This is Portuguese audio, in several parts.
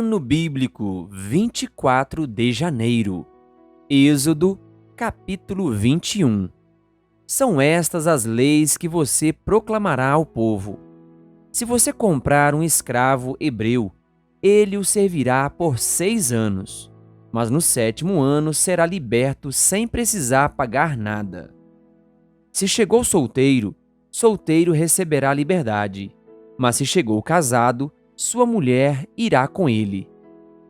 Ano Bíblico 24 de janeiro. Êxodo, capítulo 21. São estas as leis que você proclamará ao povo. Se você comprar um escravo hebreu, ele o servirá por 6 anos, mas no 7º ano será liberto sem precisar pagar nada. Se chegou solteiro, solteiro receberá liberdade, mas se chegou casado, sua mulher irá com ele.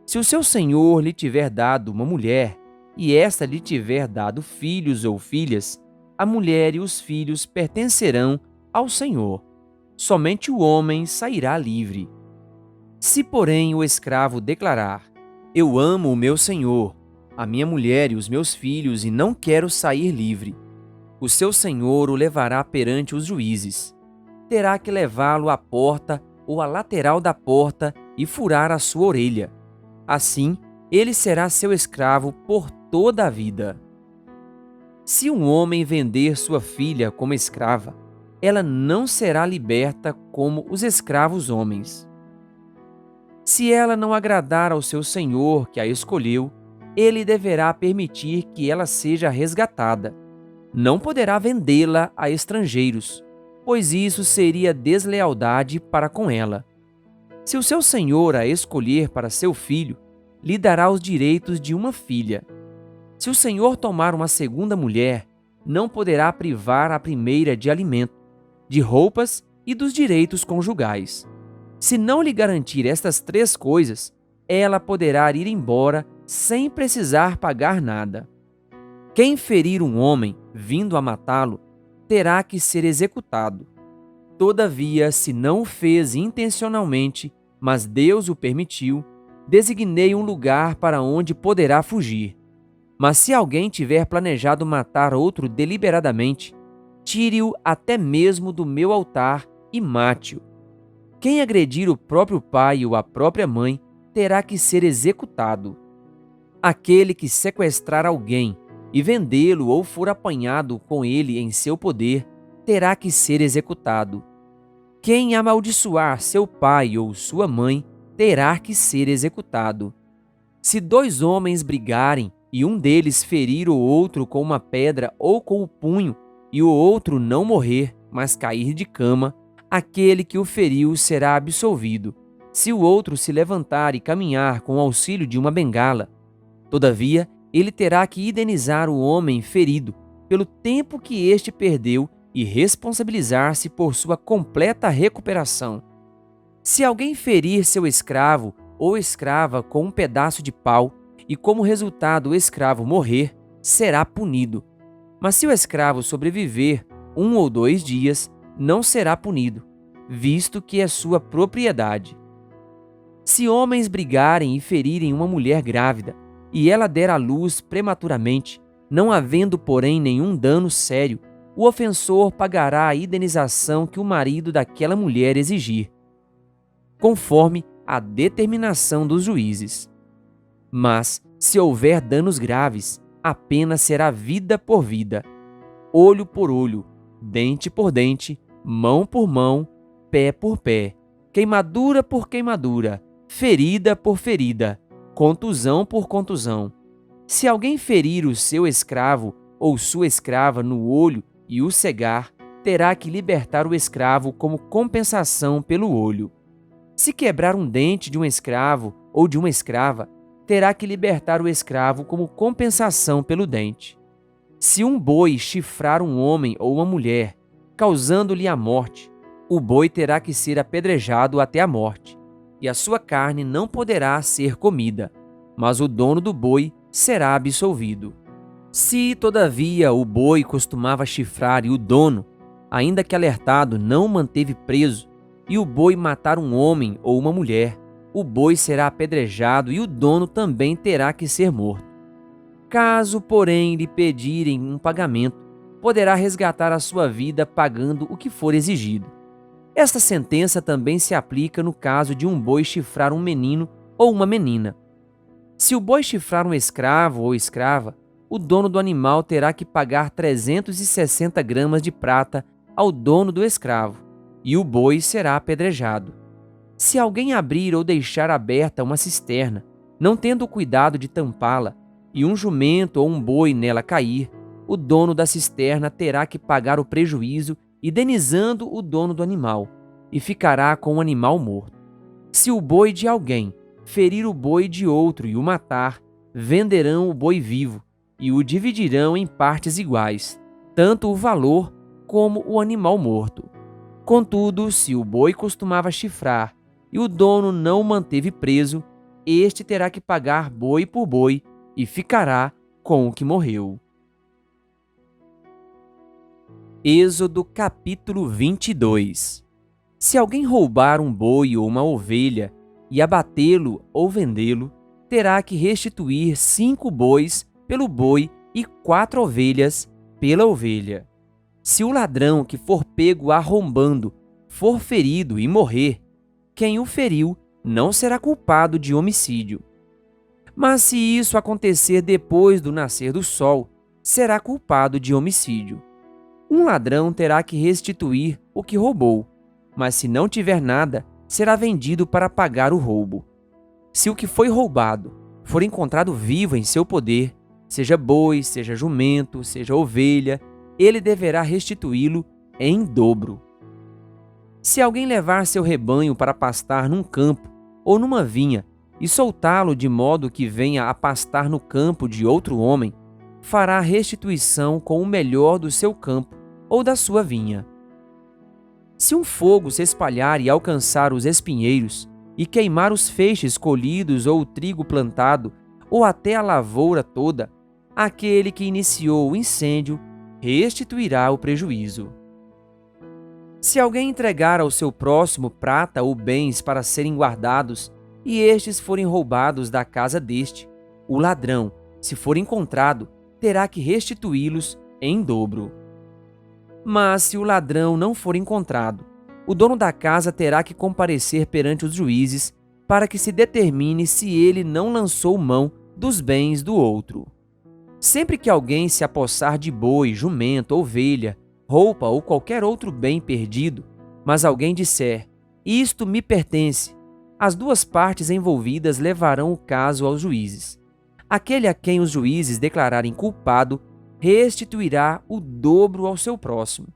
Se o seu senhor lhe tiver dado uma mulher, e esta lhe tiver dado filhos ou filhas, a mulher e os filhos pertencerão ao senhor. Somente o homem sairá livre. Se, porém, o escravo declarar: eu amo o meu senhor, a minha mulher e os meus filhos, e não quero sair livre, o seu senhor o levará perante os juízes. Terá que levá-lo à porta ou à lateral da porta e furar a sua orelha. Assim, ele será seu escravo por toda a vida. Se um homem vender sua filha como escrava, ela não será liberta como os escravos homens. Se ela não agradar ao seu senhor que a escolheu, ele deverá permitir que ela seja resgatada. Não poderá vendê-la a estrangeiros, pois isso seria deslealdade para com ela. Se o seu senhor a escolher para seu filho, lhe dará os direitos de uma filha. Se o senhor tomar uma segunda mulher, não poderá privar a primeira de alimento, de roupas e dos direitos conjugais. Se não lhe garantir estas 3 coisas, ela poderá ir embora sem precisar pagar nada. Quem ferir um homem, vindo a matá-lo, terá que ser executado. Todavia, se não o fez intencionalmente, mas Deus o permitiu, designei um lugar para onde poderá fugir. Mas se alguém tiver planejado matar outro deliberadamente, tire-o até mesmo do meu altar e mate-o. Quem agredir o próprio pai ou a própria mãe terá que ser executado. Aquele que sequestrar alguém e vendê-lo ou for apanhado com ele em seu poder, terá que ser executado. Quem amaldiçoar seu pai ou sua mãe, terá que ser executado. Se 2 homens brigarem e um deles ferir o outro com uma pedra ou com o punho, e o outro não morrer, mas cair de cama, aquele que o feriu será absolvido, se o outro se levantar e caminhar com o auxílio de uma bengala. Todavia, ele terá que indenizar o homem ferido pelo tempo que este perdeu e responsabilizar-se por sua completa recuperação. Se alguém ferir seu escravo ou escrava com um pedaço de pau e como resultado o escravo morrer, será punido. Mas se o escravo sobreviver 1 ou 2 dias, não será punido, visto que é sua propriedade. Se homens brigarem e ferirem uma mulher grávida, e ela der à luz prematuramente, não havendo, porém, nenhum dano sério, o ofensor pagará a indenização que o marido daquela mulher exigir, conforme a determinação dos juízes. Mas, se houver danos graves, a pena será vida por vida, olho por olho, dente por dente, mão por mão, pé por pé, queimadura por queimadura, ferida por ferida, contusão por contusão. Se alguém ferir o seu escravo ou sua escrava no olho e o cegar, terá que libertar o escravo como compensação pelo olho. Se quebrar um dente de um escravo ou de uma escrava, terá que libertar o escravo como compensação pelo dente. Se um boi chifrar um homem ou uma mulher, causando-lhe a morte, o boi terá que ser apedrejado até a morte, e a sua carne não poderá ser comida, mas o dono do boi será absolvido. Se, todavia, o boi costumava chifrar e o dono, ainda que alertado, não o manteve preso, e o boi matar um homem ou uma mulher, o boi será apedrejado e o dono também terá que ser morto. Caso, porém, lhe pedirem um pagamento, poderá resgatar a sua vida pagando o que for exigido. Esta sentença também se aplica no caso de um boi chifrar um menino ou uma menina. Se o boi chifrar um escravo ou escrava, o dono do animal terá que pagar 360 gramas de prata ao dono do escravo, e o boi será apedrejado. Se alguém abrir ou deixar aberta uma cisterna, não tendo o cuidado de tampá-la, e um jumento ou um boi nela cair, o dono da cisterna terá que pagar o prejuízo, indenizando o dono do animal, e ficará com o animal morto. Se o boi de alguém ferir o boi de outro e o matar, venderão o boi vivo e o dividirão em partes iguais, tanto o valor como o animal morto. Contudo, se o boi costumava chifrar e o dono não o manteve preso, este terá que pagar boi por boi e ficará com o que morreu. Êxodo capítulo 22. Se alguém roubar um boi ou uma ovelha e abatê-lo ou vendê-lo, terá que restituir 5 bois pelo boi e 4 ovelhas pela ovelha. Se o ladrão que for pego arrombando for ferido e morrer, quem o feriu não será culpado de homicídio. Mas se isso acontecer depois do nascer do sol, será culpado de homicídio. Um ladrão terá que restituir o que roubou, mas se não tiver nada, será vendido para pagar o roubo. Se o que foi roubado for encontrado vivo em seu poder, seja boi, seja jumento, seja ovelha, ele deverá restituí-lo em dobro. Se alguém levar seu rebanho para pastar num campo ou numa vinha e soltá-lo de modo que venha a pastar no campo de outro homem, fará restituição com o melhor do seu campo ou da sua vinha. Se um fogo se espalhar e alcançar os espinheiros, e queimar os feixes colhidos ou o trigo plantado, ou até a lavoura toda, aquele que iniciou o incêndio restituirá o prejuízo. Se alguém entregar ao seu próximo prata ou bens para serem guardados, e estes forem roubados da casa deste, o ladrão, se for encontrado, terá que restituí-los em dobro. Mas se o ladrão não for encontrado, o dono da casa terá que comparecer perante os juízes para que se determine se ele não lançou mão dos bens do outro. Sempre que alguém se apossar de boi, jumento, ovelha, roupa ou qualquer outro bem perdido, mas alguém disser, isto me pertence, as duas partes envolvidas levarão o caso aos juízes. Aquele a quem os juízes declararem culpado restituirá o dobro ao seu próximo.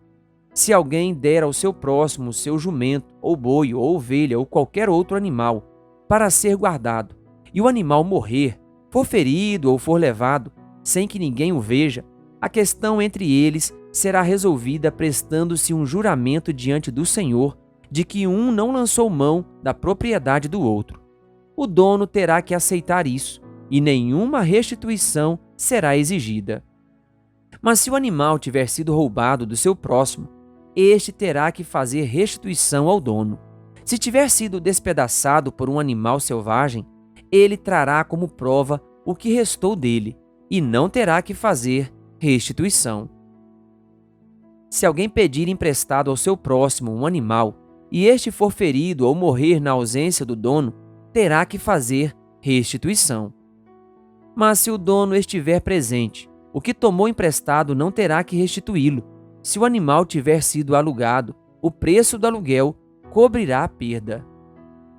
Se alguém der ao seu próximo seu jumento, ou boi, ou ovelha, ou qualquer outro animal, para ser guardado, e o animal morrer, for ferido ou for levado, sem que ninguém o veja, a questão entre eles será resolvida prestando-se um juramento diante do Senhor de que um não lançou mão da propriedade do outro. O dono terá que aceitar isso, e nenhuma restituição será exigida. Mas se o animal tiver sido roubado do seu próximo, este terá que fazer restituição ao dono. Se tiver sido despedaçado por um animal selvagem, ele trará como prova o que restou dele, e não terá que fazer restituição. Se alguém pedir emprestado ao seu próximo um animal, e este for ferido ou morrer na ausência do dono, terá que fazer restituição. Mas se o dono estiver presente, o que tomou emprestado não terá que restituí-lo. Se o animal tiver sido alugado, o preço do aluguel cobrirá a perda.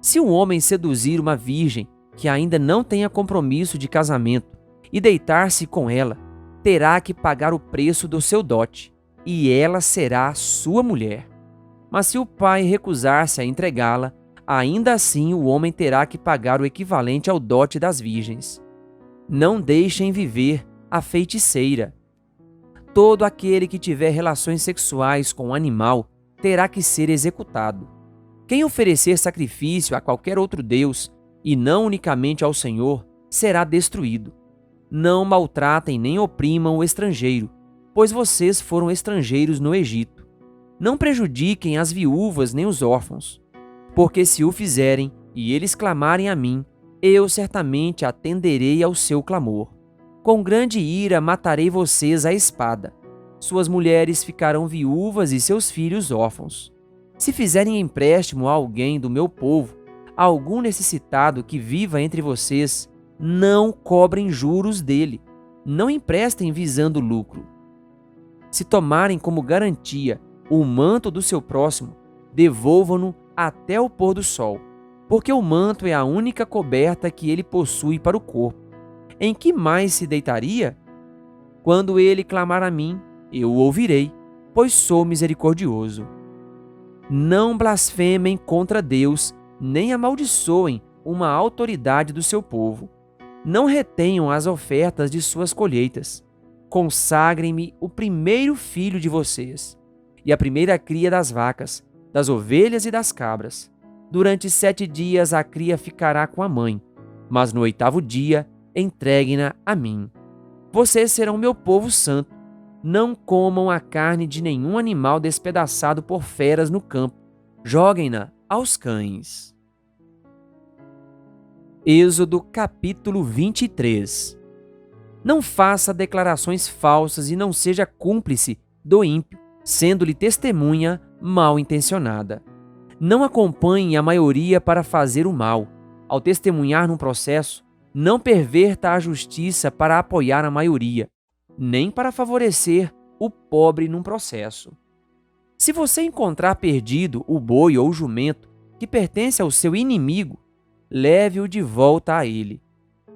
Se um homem seduzir uma virgem que ainda não tenha compromisso de casamento e deitar-se com ela, terá que pagar o preço do seu dote, e ela será sua mulher. Mas se o pai recusar-se a entregá-la, ainda assim o homem terá que pagar o equivalente ao dote das virgens. Não deixem viver a feiticeira. Todo aquele que tiver relações sexuais com um animal terá que ser executado. Quem oferecer sacrifício a qualquer outro deus, e não unicamente ao Senhor, será destruído. Não maltratem nem oprimam o estrangeiro, pois vocês foram estrangeiros no Egito. Não prejudiquem as viúvas nem os órfãos, porque se o fizerem e eles clamarem a mim, eu certamente atenderei ao seu clamor. Com grande ira matarei vocês à espada. Suas mulheres ficarão viúvas e seus filhos órfãos. Se fizerem empréstimo a alguém do meu povo, a algum necessitado que viva entre vocês, não cobrem juros dele. Não emprestem visando lucro. Se tomarem como garantia o manto do seu próximo, devolvam-no até o pôr do sol. porque o manto é a única coberta que ele possui para o corpo. Em que mais se deitaria? Quando ele clamar a mim, eu o ouvirei, pois sou misericordioso. Não blasfemem contra Deus, nem amaldiçoem uma autoridade do seu povo. Não retenham as ofertas de suas colheitas. Consagrem-me o primeiro filho de vocês, e a primeira cria das vacas, das ovelhas e das cabras. Durante 7 dias a cria ficará com a mãe, mas no 8º dia entreguem-na a mim. Vocês serão meu povo santo. Não comam a carne de nenhum animal despedaçado por feras no campo. Joguem-na aos cães. Êxodo capítulo 23. Não faça declarações falsas e não seja cúmplice do ímpio, sendo-lhe testemunha mal intencionada. Não acompanhe a maioria para fazer o mal. Ao testemunhar num processo, não perverta a justiça para apoiar a maioria, nem para favorecer o pobre num processo. Se você encontrar perdido o boi ou o jumento que pertence ao seu inimigo, leve-o de volta a ele.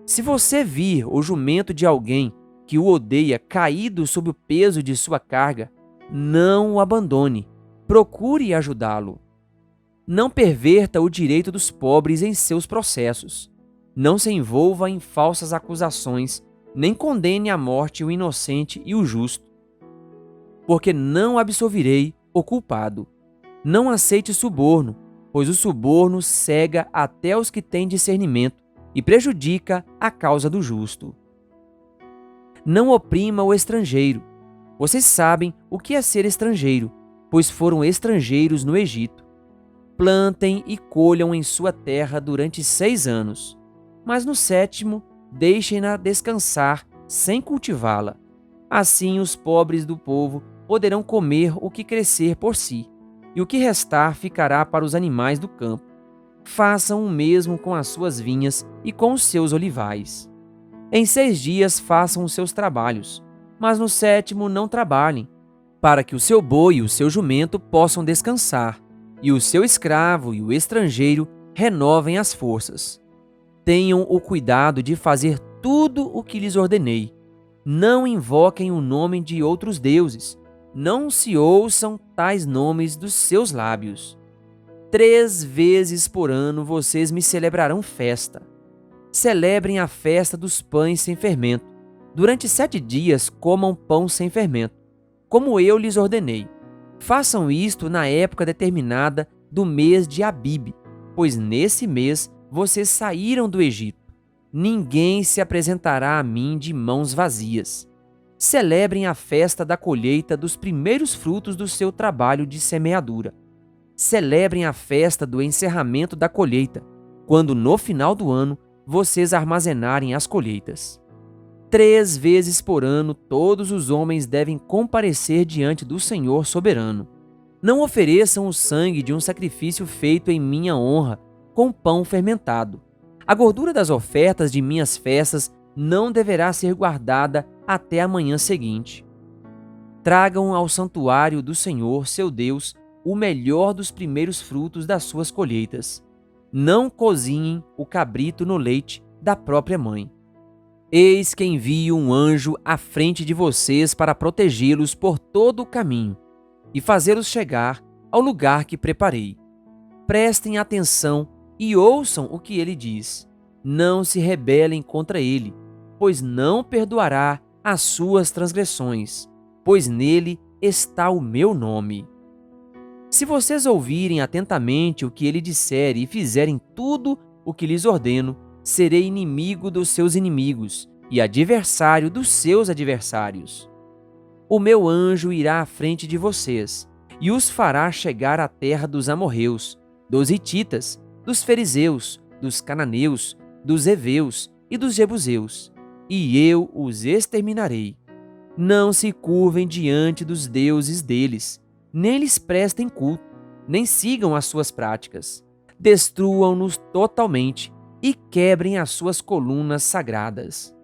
Se você vir o jumento de alguém que o odeia caído sob o peso de sua carga, não o abandone, procure ajudá-lo. Não perverta o direito dos pobres em seus processos. Não se envolva em falsas acusações, nem condene à morte o inocente e o justo, porque não absolverei o culpado. Não aceite suborno, pois o suborno cega até os que têm discernimento e prejudica a causa do justo. Não oprima o estrangeiro. Vocês sabem o que é ser estrangeiro, pois foram estrangeiros no Egito. Plantem e colham em sua terra durante 6 anos, mas no 7º deixem-na descansar sem cultivá-la. Assim os pobres do povo poderão comer o que crescer por si, e o que restar ficará para os animais do campo. Façam o mesmo com as suas vinhas e com os seus olivais. Em 6 dias façam os seus trabalhos, mas no 7º não trabalhem, para que o seu boi e o seu jumento possam descansar, e o seu escravo e o estrangeiro renovem as forças. Tenham o cuidado de fazer tudo o que lhes ordenei. Não invoquem o nome de outros deuses. Não se ouçam tais nomes dos seus lábios. 3 vezes por ano vocês me celebrarão festa. Celebrem a festa dos pães sem fermento. Durante 7 dias comam pão sem fermento, como eu lhes ordenei. Façam isto na época determinada do mês de Abibe, pois nesse mês vocês saíram do Egito. Ninguém se apresentará a mim de mãos vazias. Celebrem a festa da colheita dos primeiros frutos do seu trabalho de semeadura. Celebrem a festa do encerramento da colheita, quando no final do ano vocês armazenarem as colheitas. 3 vezes por ano todos os homens devem comparecer diante do Senhor soberano. Não ofereçam o sangue de um sacrifício feito em minha honra com pão fermentado. A gordura das ofertas de minhas festas não deverá ser guardada até a manhã seguinte. Tragam ao santuário do Senhor, seu Deus, o melhor dos primeiros frutos das suas colheitas. Não cozinhem o cabrito no leite da própria mãe. Eis que envio um anjo à frente de vocês para protegê-los por todo o caminho e fazê-los chegar ao lugar que preparei. Prestem atenção e ouçam o que ele diz. Não se rebelem contra ele, pois não perdoará as suas transgressões, pois nele está o meu nome. Se vocês ouvirem atentamente o que ele disser e fizerem tudo o que lhes ordeno, serei inimigo dos seus inimigos e adversário dos seus adversários. O meu anjo irá à frente de vocês e os fará chegar à terra dos amorreus, dos hititas, dos fariseus, dos cananeus, dos heveus e dos jebuseus, e eu os exterminarei. Não se curvem diante dos deuses deles, nem lhes prestem culto, nem sigam as suas práticas. Destruam-nos totalmente e quebrem as suas colunas sagradas.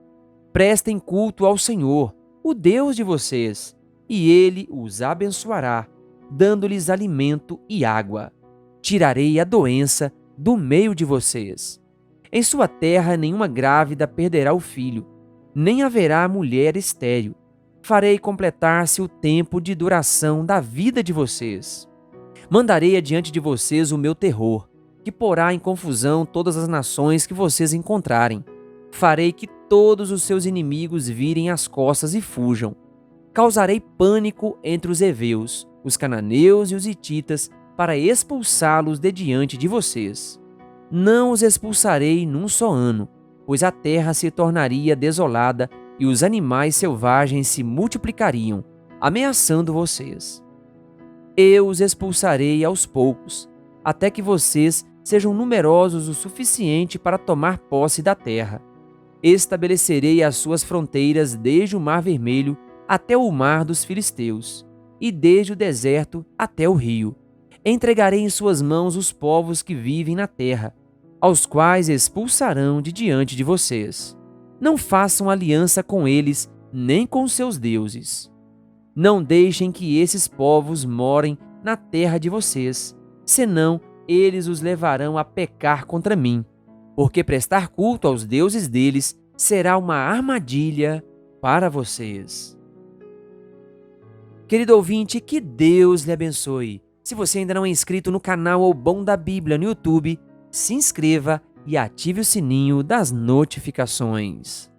Prestem culto ao Senhor, o Deus de vocês, e Ele os abençoará, dando-lhes alimento e água. Tirarei a doença do meio de vocês. Em sua terra nenhuma grávida perderá o filho, nem haverá mulher estéril. Farei completar-se o tempo de duração da vida de vocês. Mandarei adiante de vocês o meu terror, que porá em confusão todas as nações que vocês encontrarem. Farei que todos os seus inimigos virem as costas e fujam. Causarei pânico entre os heveus, os cananeus e os hititas, para expulsá-los de diante de vocês. Não os expulsarei num só ano, pois a terra se tornaria desolada e os animais selvagens se multiplicariam, ameaçando vocês. Eu os expulsarei aos poucos, até que vocês sejam numerosos o suficiente para tomar posse da terra. Estabelecerei as suas fronteiras desde o Mar Vermelho até o Mar dos Filisteus, e desde o deserto até o rio. Entregarei em suas mãos os povos que vivem na terra, aos quais expulsarão de diante de vocês. Não façam aliança com eles, nem com seus deuses. Não deixem que esses povos morem na terra de vocês, senão eles os levarão a pecar contra mim, porque prestar culto aos deuses deles será uma armadilha para vocês. Querido ouvinte, que Deus lhe abençoe. Se você ainda não é inscrito no canal O Bom da Bíblia no YouTube, se inscreva e ative o sininho das notificações.